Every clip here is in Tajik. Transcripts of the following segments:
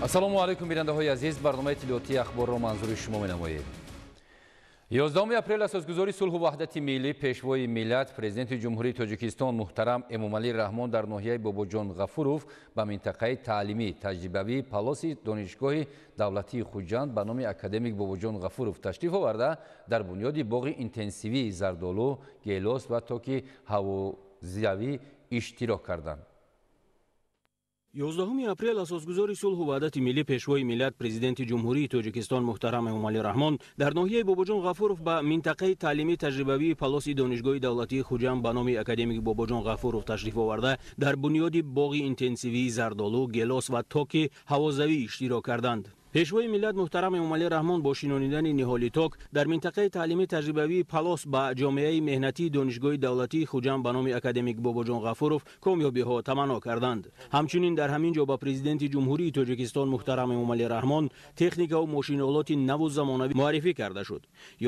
ассалому алайкум бинандаҳои азиз, барномаи тилиётии ахборро манзури шумо менамоем. 11 апрел асосгузори сулҳу ваҳдати миллӣ пешвои миллат президенти ҷумҳурии Тоҷикистон муҳтарам Эмомалӣ Раҳмон дар ноҳияи Бобоҷон Ғафуров ба минтақаи таълимӣ таҷрибавии Палоси донишгоҳи давлатии Хуҷанд ба номи академик Бобоҷон Ғафуров ташриф оварда дар бунёди боғи интенсивии зардолу, гелос ва токи ҳавозавӣ иштирок карданд. 11 апрел асосгузори сулҳу ваҳдати миллӣ пешвои миллат президенти ҷумҳурии Тоҷикистон муҳтарам Эмомалӣ Раҳмон дар ноҳияи Бобоҷон Ғафуров ба минтақаи таълимии таҷрибавии Палоси донишгоҳи давлатии Хуҷанд ба номи академик Бобоҷон Ғафуров ташриф оварда дар бунёди боғи интенсивии зардолу, гелос ва токи ҳавозавӣ иштирок карданд. пешвои миллат муҳтарам Эмомалӣ Раҳмон бо шинонидани ниҳоли ток дар минтақаи таълимии таҷрибавии Палос ба ҷомеаи меҳнатии донишгоҳи давлатии Хуҷанд ба номи академик Бобоҷон Ғафуров комёбиҳо таманно карданд. ҳамчунин дар ҳамин ҷо ба президенти ҷумҳурии Тоҷикистон муҳтарам Эмомалӣ Раҳмон техникаву мошиноолоти наву замонавӣ муаррифӣ карда шуд.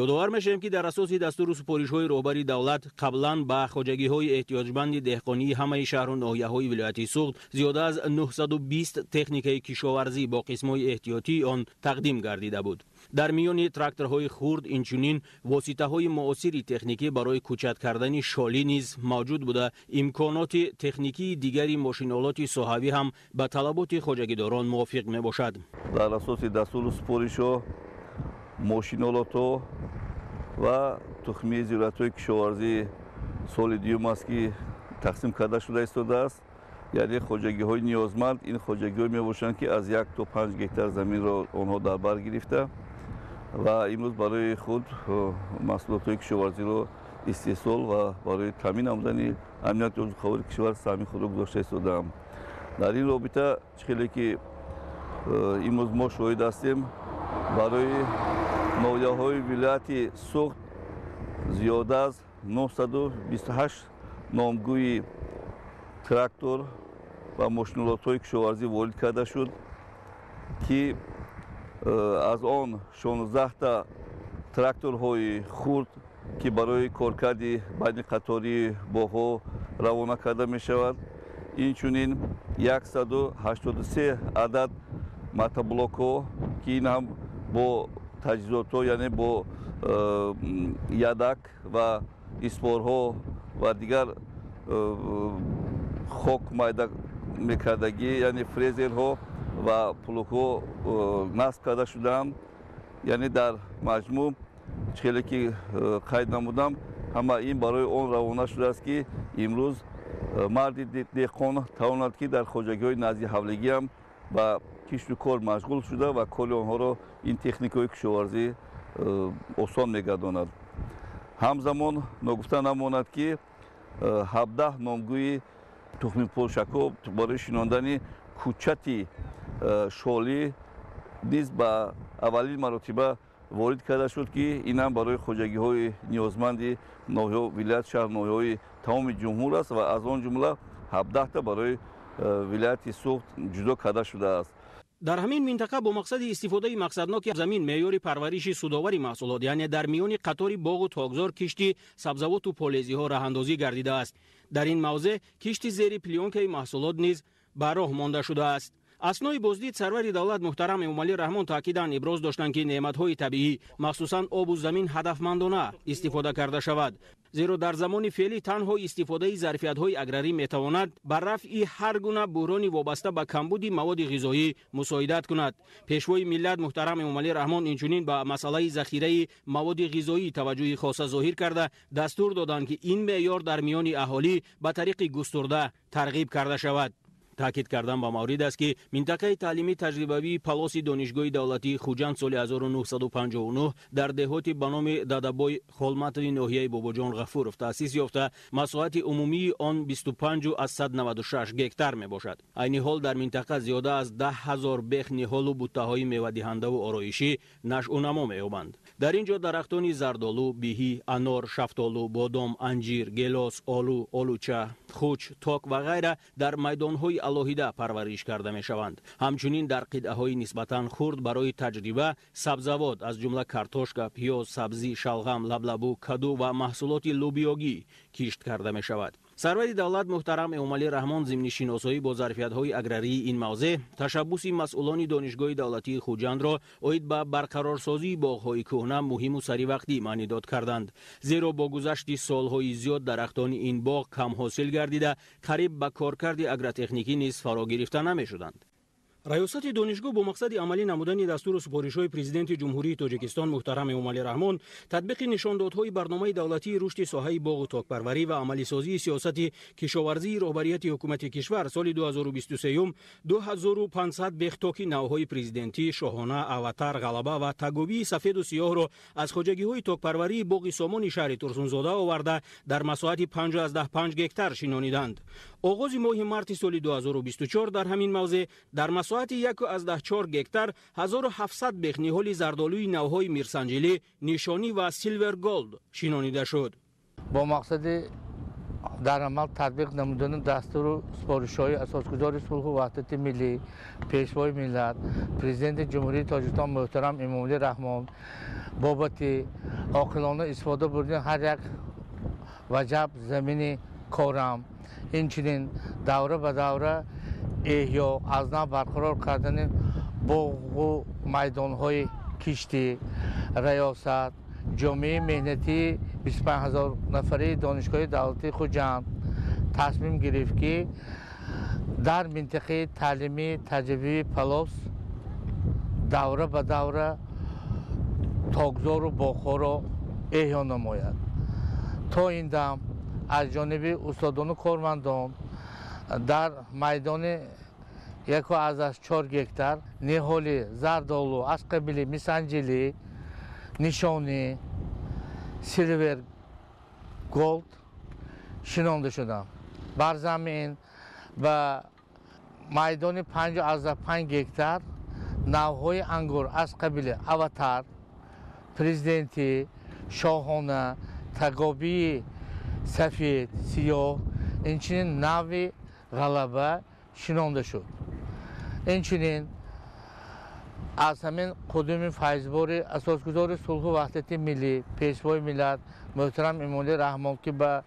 ёдовар мешавем ки дар асоси дастуру супоришҳои роҳбари давлат қаблан ба хоҷагиҳои эҳтиёҷманди деҳқонии ҳамаи шаҳру ноҳияҳои вилояти Суғд зиёда аз 920 техникаи кишоварзӣ бо қисмҳои эҳтиётӣ он тақдим гардида буд. дар миёни тракторҳои хурд инчунин воситаҳои муосири техникӣ барои кӯчат кардани шолӣ низ мавҷуд буда, имконоти техникии дигари мошиноолоти соҳавӣ ҳам ба талаботи хоҷагидорон мувофиқ мебошад. дар асоси дастуру супоришҳо мошиноолотҳо ва тухмии зироатҳои кишоварзӣ соли дуюм аст ки тақсим карда шуда истодааст. яъне хоҷагиҳои ниёзманд ин хоҷагиҳое мебошанд ки аз 1 то 5 гектар заминро онҳо дар бар гирифта ва имрӯз барои худ маҳсулотҳои кишоварзиро истеҳсол ва барои таъмин намудани амнияти озуқавори кишвар саҳми худро гузошта истодаам. дар ин робита чӣ хеле ки имрӯз мо шоҳид ҳастем, барои ноҳияҳои вилояти Суғд зиёда аз 928 номгӯи трактор ва мошиноолотҳои кишоварзӣ ворид карда шуд ки аз он 16та тракторҳои хурд ки барои коркарди байни қатории боғҳо равона карда мешавад, инчунин 183 адад мотоблокҳо ки ин ҳам бо таҷҳизотҳо, яъне бо ядак ва испорҳо ва дигар хок майда мекардагӣ, яъне фрезерҳо ва плугҳо насб карда шудаанд. яъне дар маҷмӯъ чӣ хеле ки қайд намудам, ҳама ин барои он равона шудааст ки имрӯз марди деҳқон тавонад ки дар хоҷагиҳои назди ҳавлигӣ ҳам ба кишту кор машғул шуда ва кори онҳоро ин техникаҳои кишоварзӣ осон мегардонад. ҳамзамон ногуфта намонад ки 17 номгӯи тухмипуршакҳо барои шинондани кӯчати шолӣ низ ба аввалин маротиба ворид карда шуд ки ин ҳам барои хоҷагиҳои ниёзманди ноҳияҳо вилоят шаҳр ноҳияҳои тамоми ҷумҳур аст ва аз он ҷумла 17та барои вилояти Суғд ҷудо карда шудааст. дар ҳамин минтақа бо мақсади истифодаи мақсадноки замин меъёри парвариши судовари маҳсулот, яъне дар миёни қатори боғу тогзор кишти сабзавоту полезиҳо раҳандозӣ гардидааст. дар ин мавзеъ кишти зери плёнкаи маҳсулот низ ба роҳ монда шудааст. аснои боздид сарвари давлат муҳтарам Эмомалӣ Раҳмон таъкидан иброз доштанд ки неъматҳои табиӣ, махсусан обу замин ҳадафмандона истифода карда шавад, зеро дар замони феълӣ танҳо истифодаи зарфиятҳои аграрӣ метавонад ба рафъи ҳар гуна буҳрони вобаста ба камбуди маводи ғизоӣ мусоидат кунад. пешвои миллат муҳтарам Эмомалӣ Раҳмон инчунин ба масъалаи захираи маводи ғизоӣ таваҷҷӯҳи хоса зоҳир карда дастур доданд ки ин меъёр дар миёни аҳолӣ ба тариқи густурда тарғиб карда шавад. таъкид кардан ба маврид аст ки минтақаи таълимии таҷрибавии Палоси донишгоҳи давлатии Хуҷанд соли 1959 дар деҳоти ба номи Дадабой Холматови ноҳияи Бобоҷон Ғафуров таъсис ёфта, масоҳати умумии он 25,196 гектар мебошад. айни ҳол дар минтақа зиёда аз 10,000 бех ниҳолу буттаҳои мевадиҳандаву ороишӣ нашъу намо меёбанд. дар ин ҷо дарахтони зардолу, биҳӣ, анор, шафтолу, бодом, анҷир, гелос, олу, олуча, хуч, ток ва ғайра дар майдонҳои алоҳида парвариш карда мешаванд. ҳамчунин дар қитъаҳои нисбатан хурд барои таҷриба сабзавот аз ҷумла картошка, пиёз, сабзӣ, шалғам, лаблабу, каду ва маҳсулоти лӯбиёгӣ кишт карда мешавад. سرور دولت محترم امومالی رحمان ضمن شناسایی با ظرفیت‌های اگراری این موضوع تشبوس مسئولان دانشگاه دولتی خوجند را اوید به برقرارسازی باغ‌های کهنه مهم و سری وقتی معنی داد کردند، زیرا با گذشت سال‌های زیاد درختان این باغ کم حاصل گردیده قریب به کارکرد اگرتکنیکی نیز فرا گرفته نمی‌شدند. ریاست دانشگاه با مقصد عملی نمودن دستور و سپارش‌های پرزیدنت جمهوری تاجیکستان محترم امومالی رحمان، تطبیق نشاندادهای برنامه دولتی رشد ساحه باغ و تاک‌پروری و عملی سازی سیاست کشاورزی رهبریت حکومت کشور سال 2023 2500 بیختاکی نوهای پرزیدنتی شاهانه، اواتر، غلبه و تگوبی سفید و سیاه را از خواجگی‌های تاک‌پروری باغ سامان شهر ترسونزاده آورده در مساحت 5 گکتار شنانیدند. آغاز ماه مارس سال 2024 در همین موضع در مساحت 1.4 گکتار 1700 بیخ نهال زردآلوی نوهای میرسنجلی، نشانی و سیلور گولد شنانیده شد. با مقصد در عمل تطبیق نمودن دستور و سپارش‌های اساسگذار صلح و وحدت ملی پیشوای ملت پرزیدنت جمهوری تاجیکستان محترم امومالی رحمان بابت عاقلانه استفاده بردن هر یک وجب زمین کارم، اینچنین دوره به دوره احیا از نو برقرار کردن باغ و میدان‌های کشتی ریاست جامعه مهنتی 25000 نفره دانشگاه دولتی خوجند تصمیم گرفت که در منطقه تعلیمی تجربی پلاس دوره به دوره تاکزار و باغ‌ها را احیا نماید. تا این دم از جانب استادان و کارمندان در میدان 1.4 گکتار نهال زردآلو از قبیل میرسنجلی، نشانی، سیلور گولد شنانده شدند. بر زمین و میدان 5.5 گکتار نوهای انگور از قبیل اواتر، پرزیدنتی، شاهانه، تگابی سفید، سیاه، اینچنین نوی غلبه شنانده شد. اینچنین از همین قدوم فیضبار اساسگذار صلح و وحدت ملی پیشوای ملت محترم امومالی رحمان که به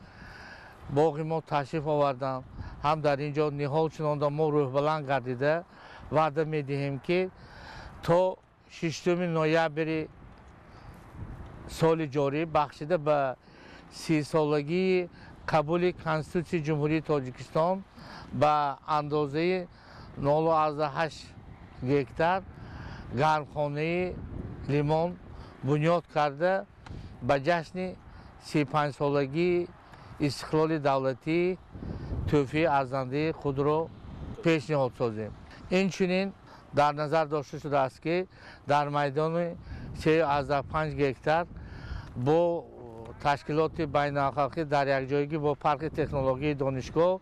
باغ ما تشریف آوردند، هم در اینجا نهال شنانده ما روح بلند گردیده وعده میدهیم که تا 6 نوامبر سال جاری بخشیده به 30 سالگی قبول کنستیتوسیون جمهوری تاجیکستان به اندازه 0.8 گکتار گرمخانه لیمان بنیاد کرده به جشن 35 سالگی استقلال دولتی تحفه ارزنده خود را پیشنهاد سازیم. اینچنین در نظر داشته شده است که در میدان 3.5 گکتار با تشکیلات بین‌المللی در یک جایگی با پارک تکنولوژی دانشگاه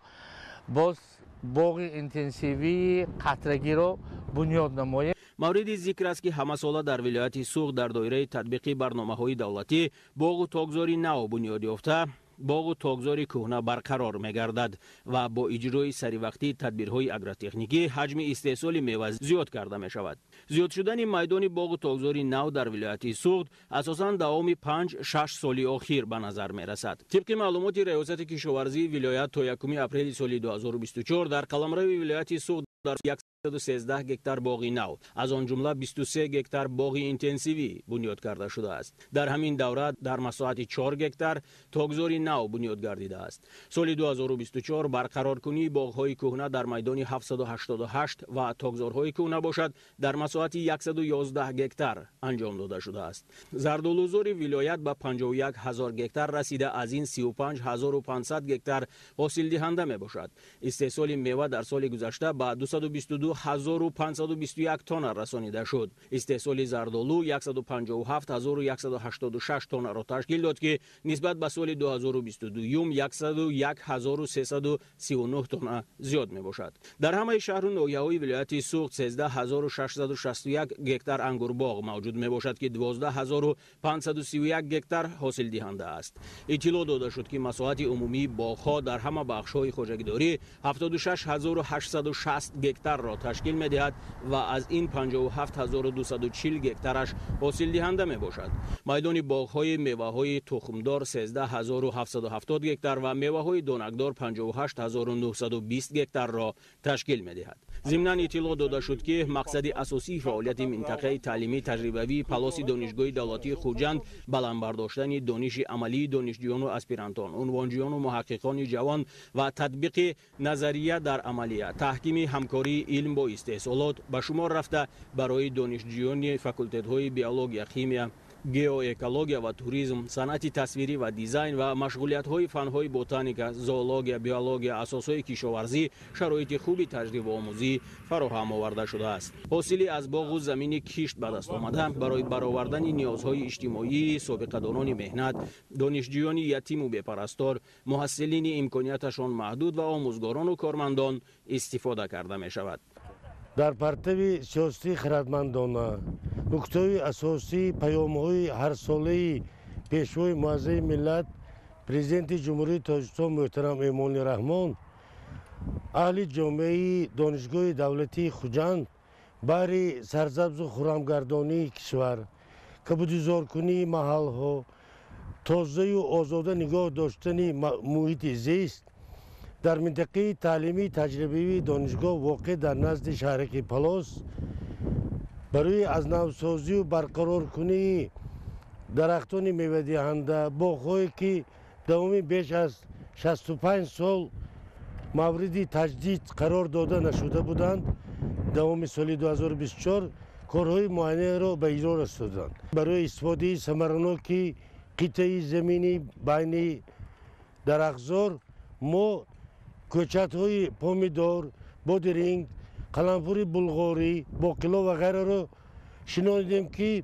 باز باغ اینتنسیوی قطرگی را بنیاد نماییم. مورد ذکر است که همه ساله در ولایت سوغ در دایره تطبیقی برنامه‌های دولتی باغ و تاکزاری نو بنیاد یافته، باغ و تاکزار کهنه برقرار می‌گردد و با اجرای سری وقتی تدبیرهای اگرتکنیکی حجم استحصال میوه زیاد کرده می‌شود. زیاد شدن میدان باغ و تاکزار نو در ولایت سوغد اساساً دوام 5-6 سال اخیر به نظر می‌رسد. طبق معلومات ریاست کشاورزی ولایت تا 1 اپریل سال 2024 در قلمرو ولایت سوغد در 113 گکتار باغ نو، از آن جمله 23 گکتار باغ اینتنسیوی بنیاد کرده شده است. در همین دوره در مساحت 4 گکتار تاکزار نو بنیاد گردیده است. سال 2024 برقرار کنی باغ‌های کهنه در میدان 788 و تاکزارهای کهنه باشد در مساحت 111 گکتار انجام داده شده است. زردآلوزار ولایت به 51000 گکتار رسیده، از این 35500 گکتار حاصل دهنده می باشد. استحصال میوه در سال گذشته به 222521 تن رسانیده شد. استحصال زردآلو 157186 تن را تشکیل داد که نسبت به سال 2022 101339 تن زیاد می باشد. در همه شهر و ناحیه‌های ولایت سوغد 13661 گکتار انگور باغ موجود می باشد که 12531 گکتار حاصل دهنده است. اطلاع داده شد که مساحت عمومی باغ‌ها در همه بخش‌های خواجگیداری 76860 گکتار را را تشکیل می‌دهد و از این 57240 گکتارش حاصل دهنده میباشد. میدان باغ‌های میوه‌های تخمدار 13770 گکتار و میوه‌های دانکدار 58920 گکتار را تشکیل می‌دهد. ضمناً اطلاع داده شد که مقصد اساسی فعالیت منطقه تعلیمی تجربوی پلاس دانشگاه دولتی خوجند بلند برداشتن دانش عملی دانشجویان و اسپیرانتان، عنوانجویان و محققان جوان و تطبیق نظریه در عملیات، تحکیم همکاری علم با استحصالات به شمار رفته برای دانشجویان فاکولت‌های بیولوژی، شیمی، گئواکولوژی و توریسم، صنعت تصویری و دیزاین و مشغولیت‌های فن‌های بوتانیک، زئولوژی، بیولوژی، اساسهای کشاورزی، شرایط خوب تجربه آموزی فراهم آورده شده است. حاصلی از باغ و زمین کشت به دست آمده برای برآوردن نیازهای اجتماعی سابقه‌داران مهنت، دانشجویان یتیم و بی‌پرستار، محصلین امکاناتشان محدود و آموزگاران و کارمندان استفاده کرده می‌شود. در پرتو سیاسی خردمندانه نکته اساسی پیام‌های هر ساله پیشوای معظم ملت پرزیدنت جمهوری تاجیکستان محترم امامالی رحمان اهل جامعه دانشگاه دولتی خوجند برای سرسبز و خرمگردانی کشور کبودزارکنی محل‌ها تازه و آزاده نگاه داشتن محیط زیست در منطقه تعلیمی تجربی دانشگاه واقع در نزد شهرک پلاس برای از نوسازی و برقرار کنی درختان میوه دهنده باغ‌هایی که دوام بیش از 65 سال مورد تجدید قرار داده نشده بودند، دوام سال 2024 کارهای معینه را به اجرا رساندند. برای استفاده ثمرناک قطعه زمینی بین درختزار ما کوچت‌های پامیدار، بادرنگ، قلمپور بلغاری، باقلا و غیره را شنیدیم که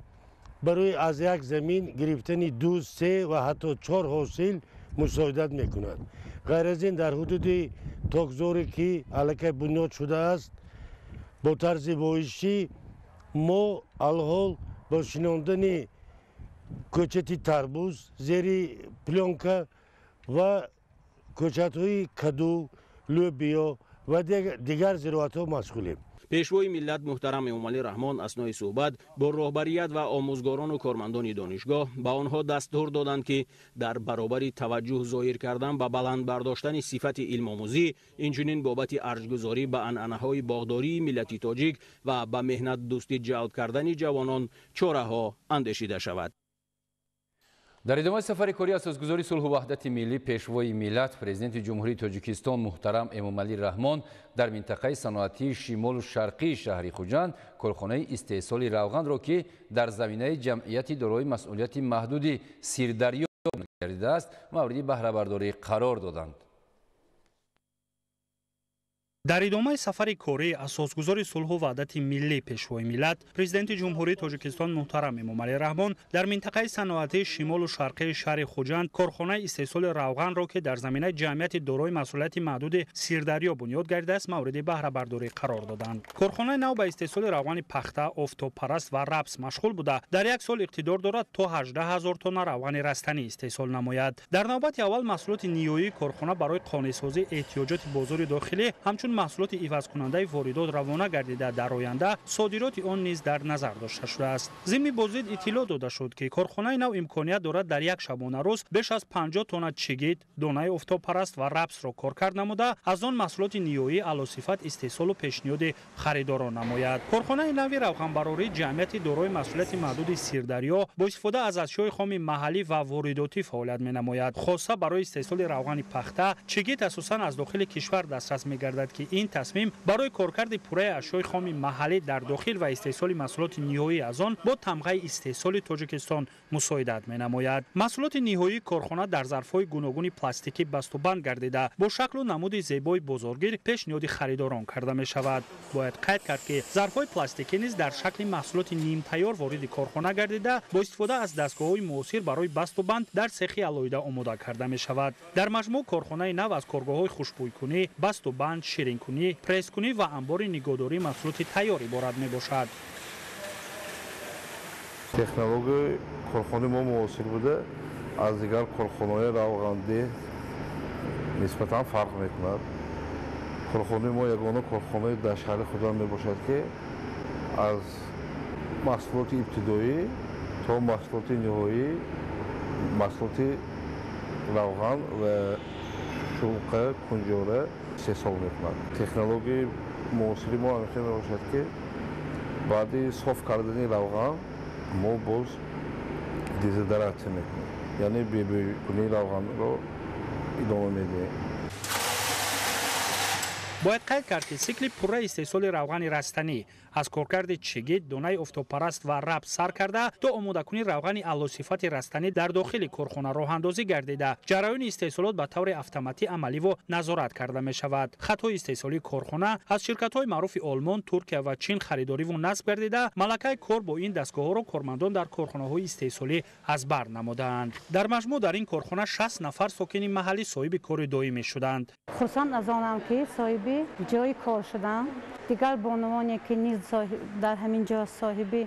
برای از یک زمین گرفتن 2، 3 و حتی 4 حاصل مساعدت میکند. غیر از این در حدود تاکزاری که علاقه بنیاد شده است با طرز بایشی ما الحال با شناندن کوچت تربوز، زیر پلانکا و کوچت‌های کدو، لوبیا و دیگر زراعت‌ها مشغولیم. پیشوای ملت محترم امامالی رحمان اثنای صحبت با رهبریت و آموزگاران و کارمندان دانشگاه به آنها دستور دادند که در برابر توجه ظاهر کردن به بلند برداشتن صفت علم آموزی، اینچنین بابت ارزگذاری به عنعنه‌های باغداری ملت تاجیک و به مهنت دوستی جلب کردن جوانان چاره‌ها اندیشیده شود. در ادامه سفر کاری اساسگذاری صلح و وحدت ملی پیشوای ملت پرزیدنت جمهوری تاجیکستان محترم امامالی رحمان در منطقه صنعتی شمال و شرقی شهر خوجند کارخانه استحصال روغن را که در زمینه جمعیت دارای مسئولیت محدود سیردریا گردیده است مورد بهره برداری قرار دادند. در ادامه سفر کاری اساسگذار صلح و وحدت ملی پیشوای ملت پرزیدنت جمهوری تاجیکستان محترم امامالی رحمان در منطقه صنعتی شمال و شرقی شهر خوجند کارخانه استحصال روغن را که در زمینه جمعیت دارای مسئولیت محدود سیردریا بنیاد گردیده است مورد بهره برداری قرار دادند. کارخانه نو به استحصال روغن پخته، آفتابپرست و رپس مشغول بوده در یک سال اقتدار دارد تا 18000 تن روغن رستنی استحصال نماید. در نوبت اول محصولات نیویی کارخانه برای قانع‌سازی احتیاجات بازار داخلی همچون محصولات عوض کننده واردات روانه گردیده در آینده صادرات آن نیز در نظر داشته شده است. ضمن بازدید اطلاع داده شد که کارخانه نو امکانیت دارد در یک شبانه روز بیش از 50 تن چگید، دانه آفتابپرست و رپس را کارکرد نموده از آن محصولات نیویی اعلی‌صفت استحصال و پیشنهاد خریداران نماید. کارخانه نو روغنبراری جمعیت دارای مسئولیت محدود سیردریا با استفاده از اشیاء خام محلی و وارداتی فعالیت می‌نماید. خاصه برای استحصال روغن پخته چگید اساساً از داخل کشور دسترس می‌گردد که این تصمیم برای کارکرد پوره اشیاء خام محلی در داخل و استحصال محصولات نهایی از آن با تمغه استحصال تاجیکستان مساعدت می‌نماید. محصولات نهایی کارخانه در ظرف‌های گوناگون پلاستیکی بسته‌بند گردیده با شکل و نمود زیبای بازارگیر پیشنهاد خریداران کرده می‌شود. باید قید کرد که ظرف‌های پلاستیکی نیز در شکل محصولات نیم تیار وارد کارخانه گردیده با استفاده از دستگاه‌های معاصر برای بسته‌بند در سیخ علایده آماده کرده می‌شود. در مجموع کارخانه نو از کارگاه‌های خوشبوی‌کنی، بسته‌بند، شیرین‌کنی، پرس‌کنی و انبار نگهداری محصولات تیار عبارت می‌باشد. تکنولوژی کارخانه ما معاصر بوده از دیگر کارخانه‌های روغندی نسبتاً فرق می‌کند. корхонаи мо ягона корхонаи дар шаҳри хуҷанд мебошад ки аз маҳсулоти ибтидоӣ то маҳсулоти ниҳоӣ маҳсулоти равған ва шулқа кунҷора истеҳсол мекунад. Технологияи муосири мо ҳамеша мебошад ки баъди соф кардани равған мо боз дезодоратсия мекунем, яъне бебӯйкунии равғанро идома медиҳем. бояд қайд кард ки сикли пурра истеҳсоли равғани растанӣ аз коркарди чигит, донаи офтобпараст ва раб сар карда то омодакунии равғани аълосифати растанӣ дар дохили корхона роҳандозӣ гардида ҷараёни истеҳсолот ба таври автоматӣ амаливо назорат карда мешавад. хатҳои истеҳсолии корхона аз ширкатҳои маъруфи Олмон, Туркия ва Чин харидориву насб гардида малакаи кор бо ин дастгоҳҳоро кормандон дар корхонаҳои истеҳсолӣ аз бар намудаанд. дар маҷмӯъ дар ин корхона 60 нафар сокини маҳаллӣ соҳиби кори доимӣ шуданд. хурсанд аз онам ки соҳиби ҷои кор шудам. дигар бонувоне ки низ дар ҳамин ҷо соҳиби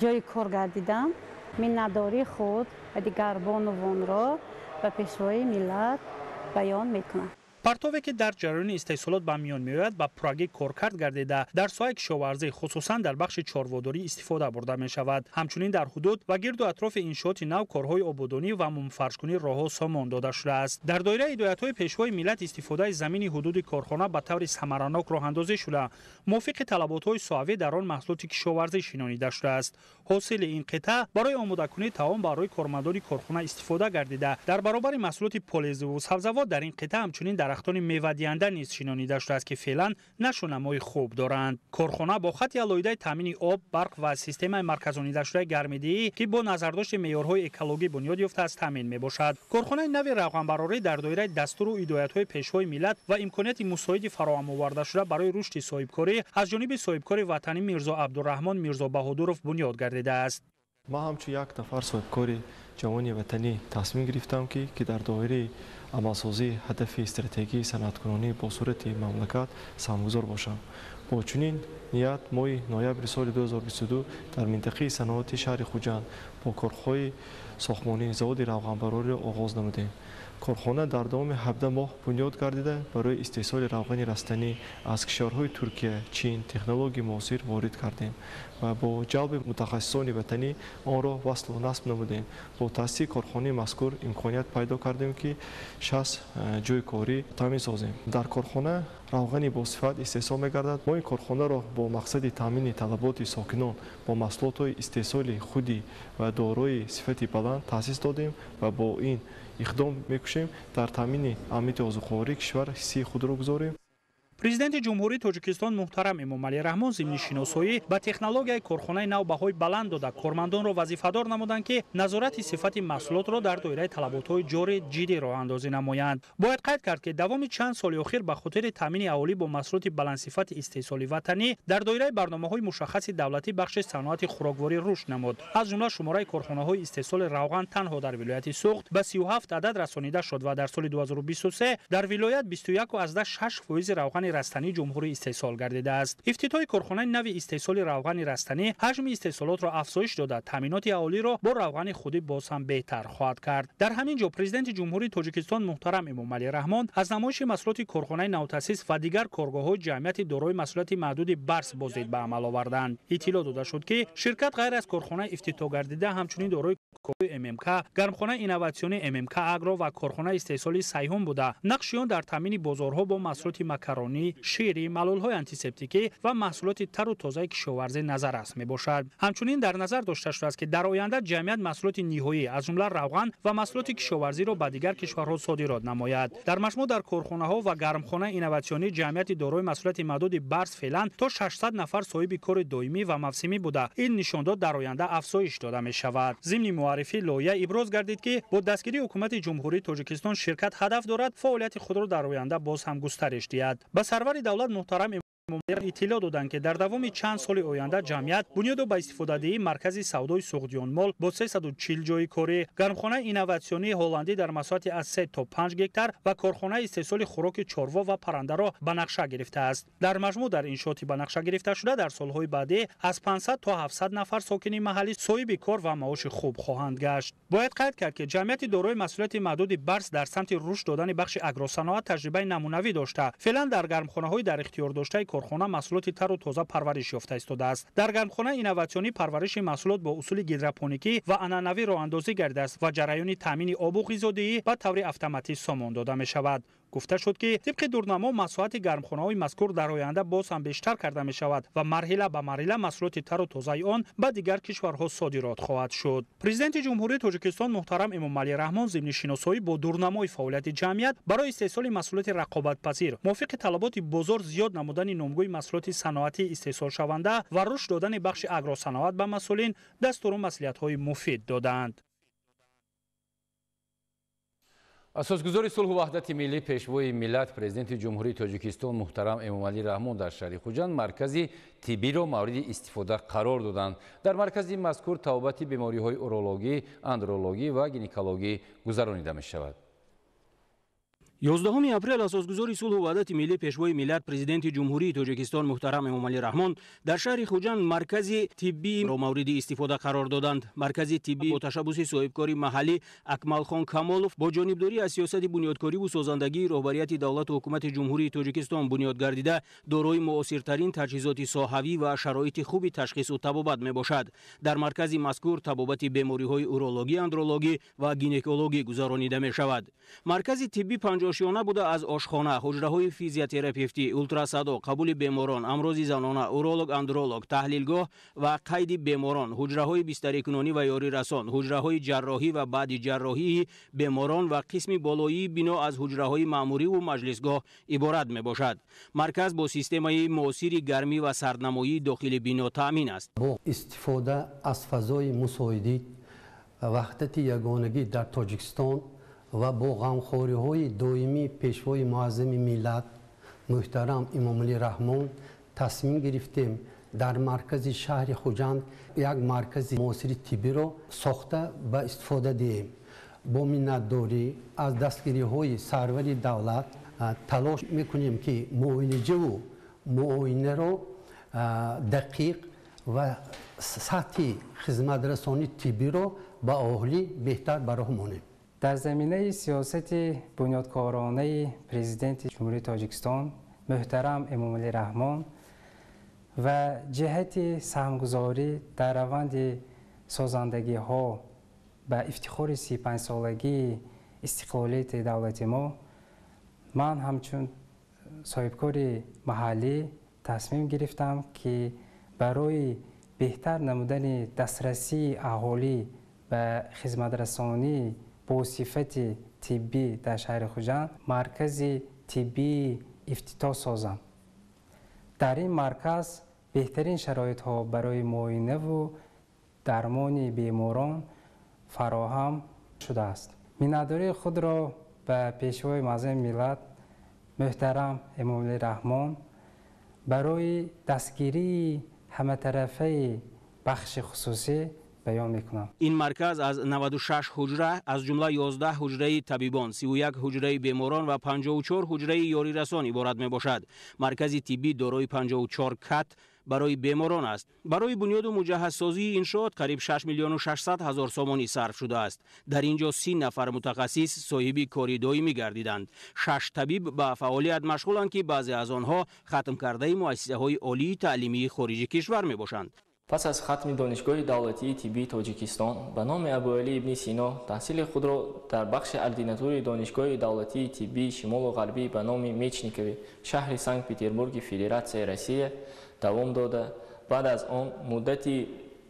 ҷои кор гардидам, миннатдории худ ва дигар бонувонро ба пешвои миллат баён мекунам. партове ки дар ҷараёни истеҳсолот ба миён меояд ба пуррагӣ коркард гардида дар соҳаи кишоварзӣ хусусан дар бахши чорводорӣ истифода бурда мешавад. ҳамчунин дар ҳудуд ва гирду атрофи иншооти нав корҳои ободонӣ ва мумфаршкунии роҳҳо сомон дода шудааст. дар доираи ҳидоятҳои пешвои миллат истифодаи замини ҳудуди корхона ба таври самаранок роҳандозӣ шуда мувофиқи талаботҳои соҳавӣ дар он маҳсулоти кишоварзӣ шинонида шудааст. ҳосили ин қитъа барои омодакунии таом барои кормандони корхона истифода гардида дар баробари маҳсулоти полезиву сабзавот дар ин қитъа ҳамчунин дарахтони мевадиҳанда низ шинонида шудааст ки феълан нашунамои хуб доранд. корхона бо хатти алоҳидаи таъмини об, барқ ва системаи марказонидашудаи гармидиҳӣ ки бо назардошти меъёрҳои экологӣ бунёд ёфтааст таъмин мебошад. корхонаи нави равғанбарорӣ дар доираи дастуру ҳидоятҳои пешвои миллат ва имконияти мусоиди фароҳамовардашуда барои рушди соҳибкорӣ аз ҷониби соҳибкори ватанӣ Мирзо Абдураҳмон Мирзо Баҳодуров бунёд гардидааст. ман ҳамчун як нафар соҳибкори ҷавони ватанӣ тасмим гирифтам ки дар доираи амалсозии ҳадафи стратегии санъаткунонӣ бо сурати мамлакат саҳмгузор бошам. бо чунин ният моҳи ноябри соли 2022 дар минтақаи саноати шаҳри хуҷанд бо корхонаи сохтмонӣ заводи равғанбарориро оғоз намудем. корхона дар давоми 17 моҳ бунёд гардида барои истеҳсоли равғани растанӣ аз кишварҳои Туркия, Чин технологияи муосир ворид кардем ва бо ҷалби мутахассисони ватанӣ онро васлу насб намудем. бо таъсиси корхонаи мазкур имконият пайдо кардем ки 60 ҷойи корӣ таъмин созем. дар корхона равғани босифат истеҳсол мегардад. мо ин корхонаро бо мақсади таъмини талаботи сокинон бо маҳсулотҳои истеҳсоли худӣ ва дорои сифати баланд таъсис додем ва бо ин иқдом мекушем дар таъмини амнияти озуқоварии кишвар ҳиссии худро гузорем. президенти ҷумҳурии Тоҷикистон муҳтарам Эмомалӣ Раҳмон зимни шиносоӣ ба технологияи корхонаи нав баҳои баланд дода кормандонро вазифадор намуданд ки назорати сифати маҳсулотро дар доираи талаботҳои ҷорӣ ҷиддӣ роҳандозӣ намоянд. бояд қайд кард ки давоми чанд соли охир ба хотири таъмини аҳолӣ бо маҳсулоти баландсифати истеҳсоли ватанӣ дар доираи барномаҳои мушаххаси давлатӣ бахши саноати хӯрокворӣ рушд намуд. аз ҷумла шумораи корхонаҳои истеҳсоли равған танҳо дар вилояти Суғд ба 37 адад расонида шуд ва дар соли 2023 дар вилоят 21.6% равғани растанӣ ҷумҳурӣ истеҳсол гардидааст. ифтитоҳи корхонаи нави истеҳсоли равғани растанӣ ҳаҷми истеҳсолотро афзоиш дода таъминоти аҳолиро бо равғани худӣ боз ҳам беҳтар хоҳад кард. дар ҳамин ҷо президенти ҷумҳурии Тоҷикистон муҳтарам Эмомалӣ Раҳмон аз намоиши маҳсулоти корхонаи навтасис ва дигар коргоҳҳои ҷамъияти дорои маҳсулоти маҳдуди барс боздид ба амал оварданд. иттилоъ дода шуд ки ширкат ғайр аз корхонаи ифтитоъ гардида ҳамчунин дорои ММК, гармхонаи инноватсиони ММК Агро ва корхонаи истеҳсоли Сайҳун буда нақши он дар таъмини бозорҳо бо маҳсулоти макаронӣ, ширӣ, малулҳои антисептикӣ ва маҳсулоти тару тозаи кишоварзӣ назаррас мебошад. ҳамчунин дар назар дошта шудааст ки дар оянда ҷамъият маҳсулоти ниҳоӣ аз ҷумла равған ва маҳсулоти кишоварзиро ба дигар кишварҳо содирот намояд. дар маҷмӯъ дар корхонаҳо ва гармхонаи инноватсионӣ ҷамъияти дорои маҳсулоти маҳдуди барс феълан то 600 нафар соҳиби кори доимӣ ва мавсимӣ буда ин нишондод дар оянда афзоиш дода мешавад. зимни муаррифӣ лоиҳа иброз гардид ки бо дастгирии ҳукумати ҷумҳурии Тоҷикистон ширкат ҳадаф дорад фаъолияти худро дар оянда боз ҳам густариш диҳад. ба сарвари давлат муҳтарам اطلاع دادند که در دوام چند سال آینده جمعیت بنیاد بر استفاده‌دهی مرکز سودای سوغدیان مال با 340 جای کاری، گرمخانه اینوواسیونی هلندی در مساحت از 3 تا 5 گکتار و کارخانه استحصال خوراک چاروا و پرنده را به نقشه گرفته است. در مجموع در انشاءات به نقشه گرفته شده در سالهای بعدی از 500 تا 700 نفر ساکن محلی صاحب کار و معاش خوب خواهند گشت. باید قید کرد که جمعیت دارای مسئولیت محدود برس در سمت رشد دادن بخش اگروصنعت تجربه نمونوی داشته. فعلا در گرمخانه‌های در اختیار داشته کارخانه محصولات تر و تازه پرورش یافته ایستاده است. در گرمخانه اینوواسیونی پرورش محصولات با اصول گیدروپونیکی و عنعنوی راه اندازی گردیده است و جریان تامین آب و غذادهی به طور اتوماتیک سامان داده می شود. گفته شد که طبق دورنما مساحت گرمخانه‌های مذکور در آینده باز هم بیشتر کرده می شود و مرحله به مرحله محصولات تر و تازه آن به دیگر کشورها صادرات خواهد شد. پرزیدنت جمهوری تاجیکستان محترم امامعلی رحمان ضمن شناسایی با دورنمای فعالیت جمعیت برای استحصال محصولات رقابت‌پذیر، موافق طلبات بازار زیاد نمودن نمگوی محصولات صنعتی استحصال شونده و رشد دادن بخش اگروصنعت به مسئولین دستور و مصلحت‌های مفید دادند. اساسگزار صلح و وحدت ملی پیشوای ملت پرزیدنت جمهوری تاجیکستان محترم امامعلی رحمان در شهر خوجند مرکزی طبی را مورد استفاده قرار دادند. در مرکز مذکور توبت بیماری‌های اورولوژی، اندرولوژی و گینکولوژی گذرانیده می‌شود. 11 اپریل اساسگزار صلح و وحدت ملی پیشوای ملت پرزیدنت جمهوری تاجیکستان محترم امامعلی رحمان در شهر خوجند مرکز طبی را مورد استفاده قرار دادند. مرکز طبی با تشبث صاحبکاری محلی اکملخان کمالوف با جانبداری از سیاست بنیادکاری و سازندگی رهبریت دولت و حکومت جمهوری تاجیکستان بنیاد گردیده دارای معاصرترین تجهیزات صحوی و شرایط خوب تشخیص و طبابت میباشد. در مرکز مذکور طبابت بیماری‌های اورولوژی، اندرولوژی و گینکولوژی گذرانیده می‌شود. مرکز طبی 50 شانه بوده از آشخانه، حجره‌های فیزیوتراپیستی، اولتراسادا، قبول بیماران، امراض زنانه، اورولوژ، اندرولوژ، تحلیلگاه و قید بیماران، حجره‌های بستری کنونی و یاری رسان، حجره‌های جراحی و بعد جراحی بیماران و قسم بالایی بنا از حجره‌های مأموری و مجلسگاه عبارت میباشد. مرکز با سیستم‌های معاصر گرمی و سردنمایی داخل بنا تامین است. با استفاده از فضای مساعدت وحدت یگانگی در تاجیکستان و با غمخوری‌های دائمی پیشوای معظم ملت محترم امامعلی رحمان تصمیم گرفتیم در مرکز شهر خوجند یک مرکز معاصر طبی را ساخته و استفاده دهیم. با منتداری از دستگیری‌های سرور دولت تلاش می‌کنیم که معاینه و معاینه را دقیق و سطح خدمت رسانی طبی را به اهالی بهتر برآورده. در زمینه سیاست بنیادکارانه پرزیدنت جمهوری تاجیکستان محترم امامعلی رحمان و جهت سهمگذاری در روند سازندگی ها به افتخار 35 سالگی استقلالیت دولت ما، من همچون صاحبکار محلی تصمیم گرفتم که برای بهتر نمودن دسترسی اهالی به خدمت رسانی با صفت طبی در شهر خوجند مرکز طبی افتتاح سازم. در این مرکز بهترین شرایط ها برای معاینه و درمان بیماران فراهم شده است. منتداری خود را به پیشوای معظم ملت محترم امامعلی رحمان برای دستگیری همه طرفه بخش خصوصی بیان میکنم. این مرکز از 96 حجره از جمله 11 حجره طبیبان، 31 حجره بیماران و 54 حجره یاری رسان عبارت می باشد. مرکز طبی دارای 54 کت برای بیماران است. برای بنیاد و مجهزسازی انشاءات قریب 6 میلیون و 600 هزار سامانی صرف شده است. در اینجا 30 نفر متخصص صاحب کاری دائمی گردیدند. 6 طبیب به فعالیت مشغولند که بعضی از آنها ختم کرده مؤسسه های عالی تعلیمی خارج کشور می باشند. پس از ختم دانشگاه دولتی طبی تاجیکستان به نام ابوعلی ابن سینا تحصیل خود را در بخش اردیناتوری دانشگاه دولتی طبی شمال و غربی به نام میچنیکوی شهر سنت پتربورگ فدراسیای روسیه دوام داده. بعد از آن مدتی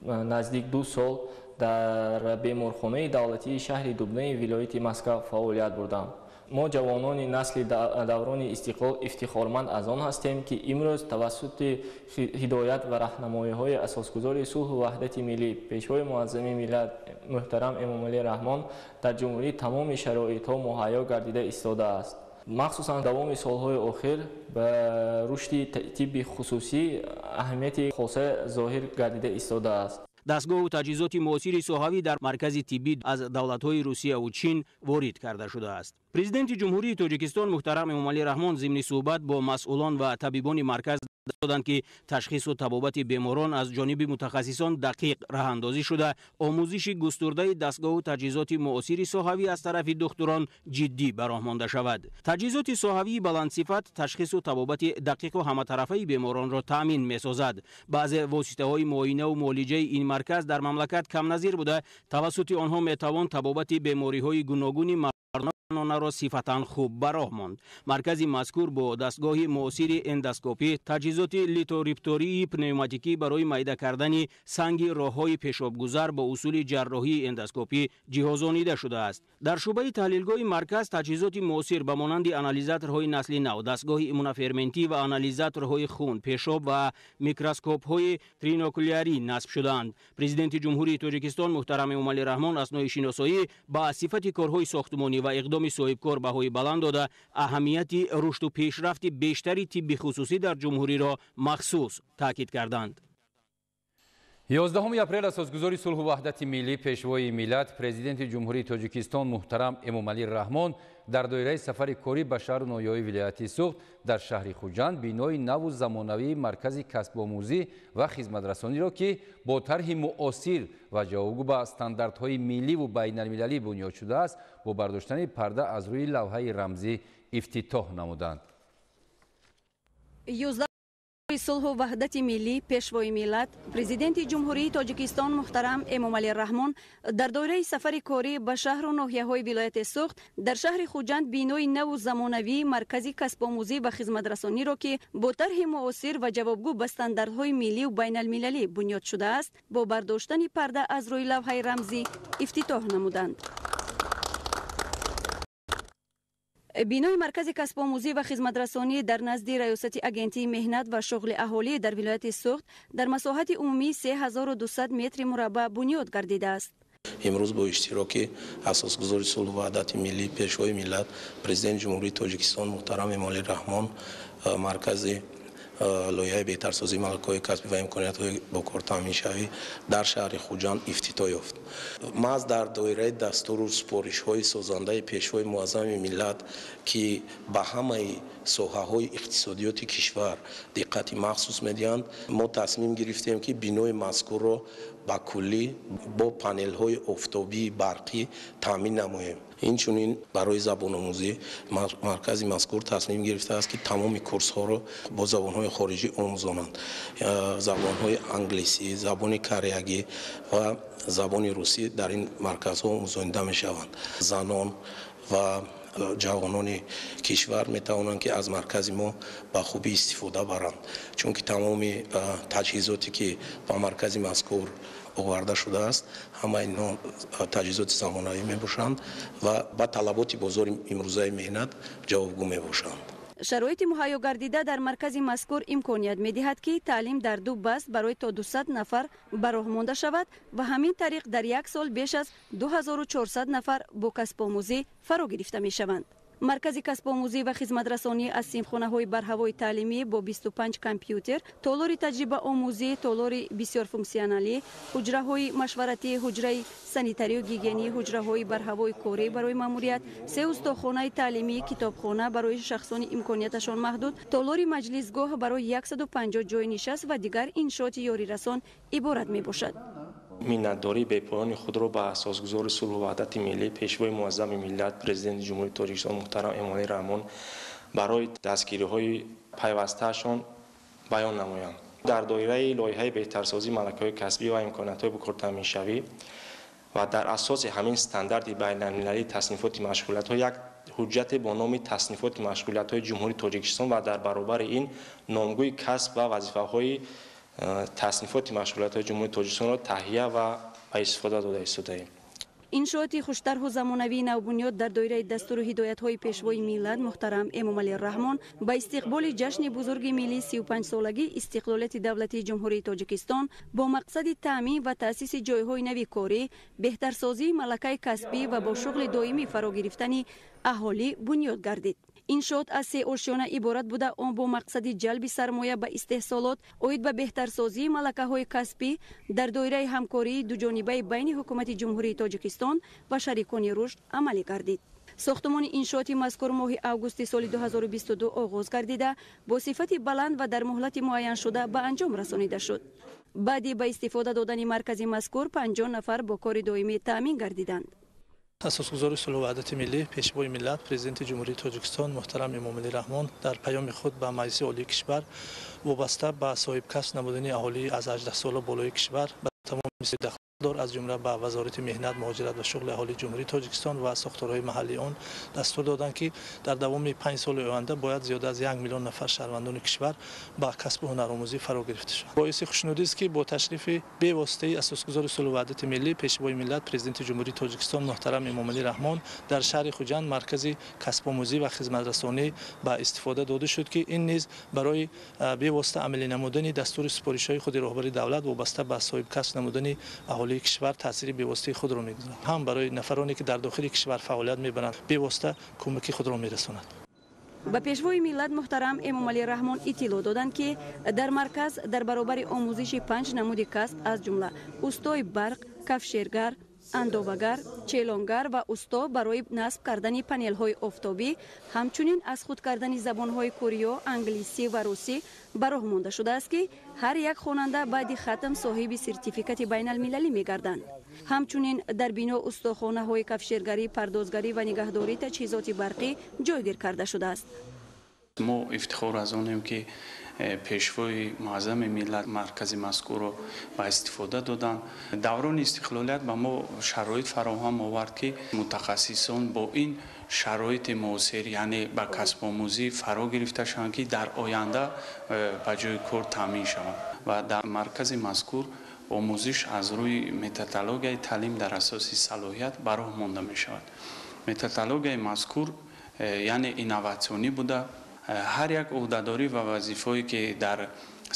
نزدیک 2 سال در بیمارخانه دولتی شهر دوبنه ولایت مسکو فعالیت بردم. ما جوانان نسل دوران استقلال افتخارمند از آن هستیم که امروز توسط هدایت و راهنمایی‌های اساسگزار صلح و وحدت ملی پیشوای معظم ملت محترم امامعلی رحمان در جمهوری تمام شرایط‌ها مهیا گردیده ایستاده است. مخصوصا دوام سالهای آخر به رشد طب خصوصی اهمیت خاصه ظاهر گردیده ایستاده است. دستگاه و تجهیزات معاصر ساحوی در مرکز طبی از دولت‌های روسیه و چین وارد کرده شده است. پرزیدنت جمهوری تاجیکستان محترم امامعلی رحمان ضمن صحبت با مسئولان و طبیبان مرکز دادند که تشخیص و طبابت بیماران از جانب متخصصان دقیق راه اندازی شده، آموزش گسترده دستگاه و تجهیزات معاصر ساحوی از طرف دکتران جدی به راه مانده شود. تجهیزات ساحوی بلندصفت تشخیص و طبابت دقیق و همه‌طرفه بیماران را تامین می‌سازد. بعض واسطه‌های معاینه و معالجه این مرکز در مملکت کم نظیر بوده، توسط آنها می‌توان طبابت بیماری‌های گوناگون را صفتاً خوب به راه ماند. مرکز مذکور با دستگاه معاصر اندوسکوپی، تجهیزات لیتوریپتوری پنوماتیکی برای میده کردن سنگ راه‌های پیشابگذر با اصول جراحی اندوسکوپی جهازانیده شده است. در شعبه تحلیلگاه مرکز تجهیزات معاصر به مانند آنالیزاتورهای نسل نو، دستگاه ایمونوفرمنتی و آنالیزاتورهای خون، پیشاب و میکروسکوپ‌های ترینوکلیاری نصب شدند. پرزیدنت جمهوری تاجیکستان محترم امامعلی رحمان اثنای شناسایی با صفت کارهای ساختمانی و اقدام صاحبکار بهای بلند داده اهمیت رشد و پیشرفت بیشتری طب خصوصی در جمهوری را مخصوص تاکید کردند. 11 اپریل اساسگذاری صلح و وحدت ملی پیشوای ملت پرزیدنت جمهوری تاجیکستان محترم امامعلی رحمان در دایره سفر کاری به شهر نویای ولایت سوخت در شهر خوجند بینای نو و زمانوی مرکز کسب آموزی و خدمترسانی را که با طرح معاصر و جوابگو به استانداردهای ملی و بین المللی بنیاد شده است با برداشتن پرده از روی لوحه رمزی افتتاح نمودند. 11 صلح و وحدت ملی پیشوای ملت پرزیدنت جمهوری تاجیکستان محترم امامعلی رحمان در دوره سفر کاری به شهر و ناحیه‌های ولایت سوخت در شهر خوجند بینای نو و زمانوی مرکز کسب آموزی و خدمترسانی را که با طرح معاصر و جوابگو به استانداردهای ملی و بین المللی بنیاد شده است با برداشتن پرده از روی لوحه رمزی افتتاح نمودند. بینای مرکز کسب آموزی و خدمترسانی در نزد ریاست اگنتی مهنت و شغل اهالی در ولایت سوخت در مساحت عمومی 3200 متر مربع بنیاد گردیده است. امروز با اشتراک اساسگذار صلح و وحدت ملی پیشوای ملت پرزیدنت جمهوری تاجیکستان محترم امامعلی رحمان مرکز لایحه بهترسازی ملکه‌های کسبی و امکانیت‌های با کار تامین شوی در شهر خوجند افتتاح یافت. محض در دایره دستور و سپارش‌های سازنده پیشوای معظم ملت که به همه ساحه‌های اقتصادیات کشور دقت مخصوص می‌دهند، ما تصمیم گرفتیم که بینای مذکور را با کلی با پنل‌های آفتابی برقی تامین نماییم. اینچنین برای زبان آموزی مرکز مذکور تصمیم گرفته است که تمام کورس ها را با زبان های خارجی آموزانند. زبان های انگلیسی، زبان کریگی و زبان روسی در این مرکز ها آموزانده می شوند. زنان و جوانان کشور می توانند که از مرکز ما با خوبی استفاده برند، چون که تمام تجهیزاتی که با مرکز مذکور آورده شده است همه اینها تجهیزات زمانوی می باشند و با طلبات بازار امروزه مهنت جوابگو می باشند. شرایط مهیا گردیده در مرکز مذکور امکانیت می دهد که تعلیم در 2 بست برای تا 200 نفر به راه مانده شود و همین طریق در یک سال بیش از 2400 نفر با کسب آموزی فرا گرفته می شوند. مرکز کسب آموزی و خدمترسانی از سیمخانه‌های برهوای تعلیمی با 25 کامپیوتر، تالار تجربه آموزی، تالار بسیار فونکسیونالی، حجره‌های مشورتی، حجره سانیتاری و گیگینی، حجره‌های برهوای کاری برای ماموریت، 3 استاخانه تعلیمی، کتابخانه برای شخصان امکانیتشان محدود، تالار مجلسگاه برای 150 جای نشست و دیگر انشاءات یاری رسان عبارت میباشد. منتداری به پایان خود را به اساسگذار صلح و وحدت ملی پیشوای معظم ملت پرزیدنت جمهوری تاجیکستان محترم امامعلی رحمان برای دستگیری‌های پیوسته‌شان بیان نمایم. در دایره لایحه بهترسازی ملکه‌های کسبی و امکانیت‌های بکار تامین شوی و در اساس همین استاندارد بین‌المللی تصنیفات مشغولیت‌ها یک حجت با نام تصنیفات مشغولیت‌های جمهوری تاجیکستان و در برابر این نامگوی کسب و وظیفه‌های تصنیفات مشغولیت‌های جمهوری تاجیکستان را تهیه و به استفاده داده ایستاده‌ایم. انشاءات خوش‌طرح و زمانوی نوبنیاد در دایره دستور و هدایت‌های پیشوای ملت محترم امامعلی رحمان با استقبال جشن بزرگ ملی 35 سالگی استقلالیت دولتی جمهوری تاجیکستان با مقصد تامین و تأسیس جایهای نوی کاری، بهترسازی ملکه کسبی و با شغل دائمی فرا گرفتن اهالی بنیاد گردید. иншоот аз 3 ошёна иборат буда, он бо мақсади ҷалби сармоя ба истеҳсолот оид ба беҳтарсозии малакаҳои касбӣ дар доираи ҳамкории дуҷонибаи байни ҳукумати ҷумҳурии Тоҷикистон ва шарикони рушд амалӣ гардид. сохтмони иншооти мазкур моҳи августи соли 2022 оғоз гардида бо сифати баланд ва дар муҳлати муайяншуда ба анҷом расонида шуд. баъди ба истифода додани маркази мазкур 50 нафар бо кори доимӣ таъмин гардиданд. اساسگزار صلح و وحدت ملی پیشوای ملت پرزیدنت جمهوری تاجیکستان محترم امامعلی رحمان در پیام خود به مجلس عالی کشور وابسته به صاحب کسب نمودنی اهالی از 18 سال بالای کشور به تمام دار از جمله به وزارت مهنت، مهاجرت و شغل اهالی جمهوری تاجیکستان و ساختارهای محلی آن دستور دادند که در دوام 5 سال آینده باید زیاده از 1 میلیون نفر شهروندان کشور با کسب هنرآموزی فرا گرفته شود. باعث خوشنودی است که با تشریف به واسطه اساسگزار صلح و وحدت ملی پیشوای ملت پرزیدنت جمهوری تاجیکستان محترم امامعلی رحمان در شهر خوجند مرکز کسب آموزی و خدمت رسانی به استفاده داده شد که این نیز برای به واسطه عملی نمودن دستور سپارش‌های خود رهبر دولت وابسته به صاحب کسب نمودن اهالی کشور تاثیر به واسطه خود را می‌گذارد. هم برای نفرانی که در داخل کشور فعالیت می‌برند به واسطه کمکی خود را می‌رساند. ба пешвои миллат муҳтарам эмомалӣ раҳмон иттилоъ доданд ки дар марказ дар баробари омӯзиши 5 намуди касб аз ҷумла устои барқ, кафшергар, андовагар, челонгар ва усто барои насб кардани панелҳои офтобӣ, ҳамчунин аз худ кардани забонҳои кӯриё, англисӣ ва русӣ ба роҳ монда шудааст ки ҳар як хонанда баъди хатм соҳиби сертификати байналмилалӣ мегарданд. ҳамчунин дар бино устохонаҳои кафшергарӣ, пардозгарӣ ва нигаҳдории таҷҳизоти барқӣ ҷойгир карда шудааст. мо ифтихор аз онем ки пешвои муаззами миллат маркази мазкурро ба истифода доданд. даврони истиқлолият ба мо шароит фароҳам овард ки мутахассисон бо ин шароити муосир, яъне ба касбомӯзӣ фаро гирифта шаванд ки дар оянда ба ҷои кор таъмин шаванд. ва дар маркази мазкур омӯзиш аз рӯи методологияи таълим дар асоси салоҳият ба роҳ монда мешавад. методологияи мазкур яъне инноватсионӣ буда ҳар як ӯҳдадорӣ ва вазифае ки дар